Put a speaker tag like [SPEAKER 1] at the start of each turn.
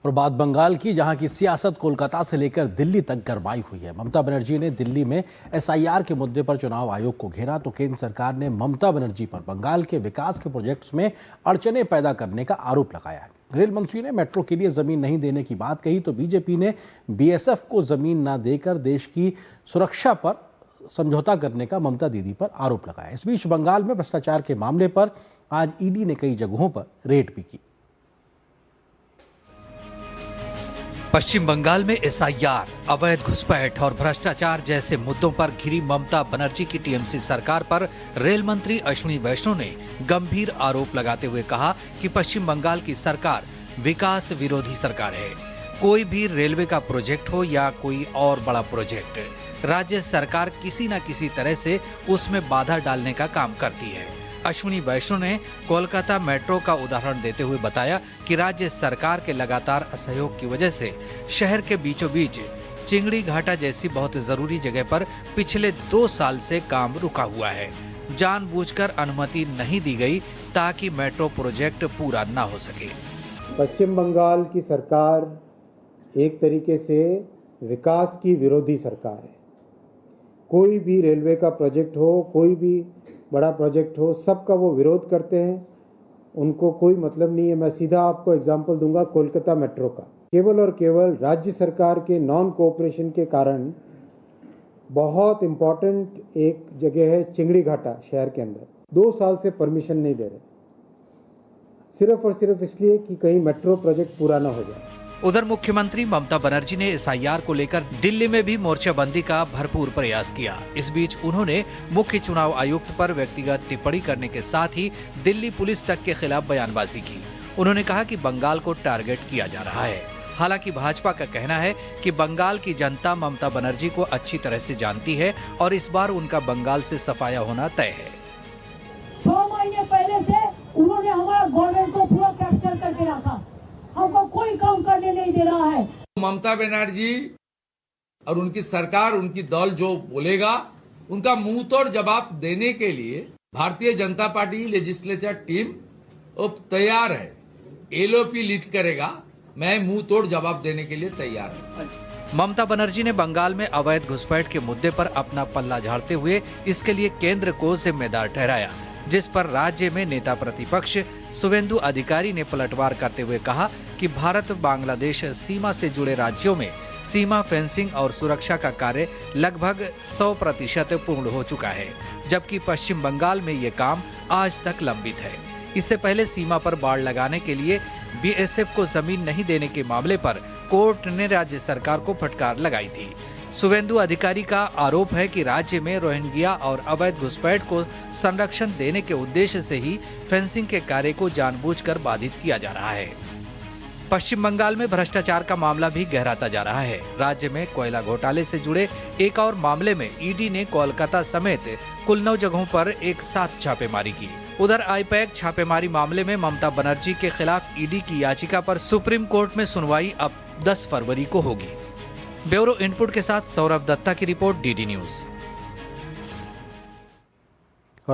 [SPEAKER 1] और बात बंगाल की, जहां की सियासत कोलकाता से लेकर दिल्ली तक गरमाई हुई है। ममता बनर्जी ने दिल्ली में एसआईआर के मुद्दे पर चुनाव आयोग को घेरा तो केंद्र सरकार ने ममता बनर्जी पर बंगाल के विकास के प्रोजेक्ट्स में अड़चने पैदा करने का आरोप लगाया है। रेल मंत्री ने मेट्रो के लिए जमीन नहीं देने की बात कही तो बीजेपी ने बीएसएफ को जमीन न देकर देश की सुरक्षा पर समझौता करने का ममता दीदी पर आरोप लगाया। इस बीच बंगाल में भ्रष्टाचार के मामले पर आज ईडी ने कई जगहों पर रेड भी की।
[SPEAKER 2] पश्चिम बंगाल में एसआईआर, अवैध घुसपैठ और भ्रष्टाचार जैसे मुद्दों पर घिरी ममता बनर्जी की टीएमसी सरकार पर रेल मंत्री अश्विनी वैष्णव ने गंभीर आरोप लगाते हुए कहा कि पश्चिम बंगाल की सरकार विकास विरोधी सरकार है। कोई भी रेलवे का प्रोजेक्ट हो या कोई और बड़ा प्रोजेक्ट, राज्य सरकार किसी न किसी तरह से उसमें बाधा डालने का काम करती है। अश्विनी वैष्णव ने कोलकाता मेट्रो का उदाहरण देते हुए बताया कि राज्य सरकार के लगातार असहयोग की वजह से शहर के बीचों बीच चिंगड़ी घाटा जैसी बहुत जरूरी जगह पर पिछले 2 साल से काम रुका हुआ है। जानबूझकर अनुमति नहीं दी गई ताकि मेट्रो प्रोजेक्ट पूरा ना हो सके।
[SPEAKER 3] पश्चिम बंगाल की सरकार एक तरीके से विकास की विरोधी सरकार है। कोई भी रेलवे का प्रोजेक्ट हो, कोई भी बड़ा प्रोजेक्ट हो, सबका वो विरोध करते हैं। उनको कोई मतलब नहीं है। मैं सीधा आपको एग्जांपल दूंगा कोलकाता मेट्रो का। केवल और केवल राज्य सरकार के नॉन कोऑपरेशन के कारण बहुत इम्पोर्टेंट एक जगह है चिंगड़ी घाटा शहर के अंदर, 2 साल से परमिशन नहीं दे रहे, सिर्फ और सिर्फ इसलिए कि कहीं मेट्रो प्रोजेक्ट पूरा ना हो जाए।
[SPEAKER 2] उधर मुख्यमंत्री ममता बनर्जी ने एसआईआर को लेकर दिल्ली में भी मोर्चाबंदी का भरपूर प्रयास किया। इस बीच उन्होंने मुख्य चुनाव आयुक्त पर व्यक्तिगत टिप्पणी करने के साथ ही दिल्ली पुलिस तक के खिलाफ बयानबाजी की। उन्होंने कहा कि बंगाल को टारगेट किया जा रहा है। हालांकि भाजपा का कहना है कि बंगाल की जनता ममता बनर्जी को अच्छी तरह से जानती है और इस बार उनका बंगाल से सफाया होना तय है।
[SPEAKER 4] 6 महीने पहले से उन्होंने हमारा गवर्नमेंट को पूरा कैप्चर करके रखा, हमको कोई काम करने नहीं दे रहा है।
[SPEAKER 5] ममता बनर्जी और उनकी सरकार, उनकी दल जो बोलेगा उनका मुंह तोड़ जवाब देने के लिए Bharatiya Janata party legislature team अब तैयार है। एलओपी लीड करेगा, मैं मुंह तोड़ जवाब देने के लिए तैयार हूं।
[SPEAKER 2] ममता बनर्जी ने बंगाल में अवैध घुसपैठ के मुद्दे पर अपना पल्ला झाड़ते हुए इसके लिए केंद्र को जिम्मेदार ठहराया, जिस पर राज्य में नेता प्रतिपक्ष शुवेंदु अधिकारी ने पलटवार करते हुए कहा कि भारत बांग्लादेश सीमा से जुड़े राज्यों में सीमा फेंसिंग और सुरक्षा का कार्य लगभग 100% पूर्ण हो चुका है, जबकि पश्चिम बंगाल में ये काम आज तक लंबित है। इससे पहले सीमा पर बाड़ लगाने के लिए बीएसएफ को जमीन नहीं देने के मामले पर कोर्ट ने राज्य सरकार को फटकार लगाई थी। शुवेंदु अधिकारी का आरोप है कि राज्य में रोहिंग्या और अवैध घुसपैठ को संरक्षण देने के उद्देश्य से ही फेंसिंग के कार्य को जानबूझकर बाधित किया जा रहा है। पश्चिम बंगाल में भ्रष्टाचार का मामला भी गहराता जा रहा है। राज्य में कोयला घोटाले से जुड़े एक और मामले में ईडी ने कोलकाता समेत कुल 9 जगहों पर एक साथ छापेमारी की। उधर आईपैक छापेमारी मामले में ममता बनर्जी के खिलाफ ईडी की याचिका पर सुप्रीम कोर्ट में सुनवाई अब 10 फरवरी को होगी। ब्यूरो इनपुट के साथ सौरभ दत्ता की रिपोर्ट, डीडी न्यूज।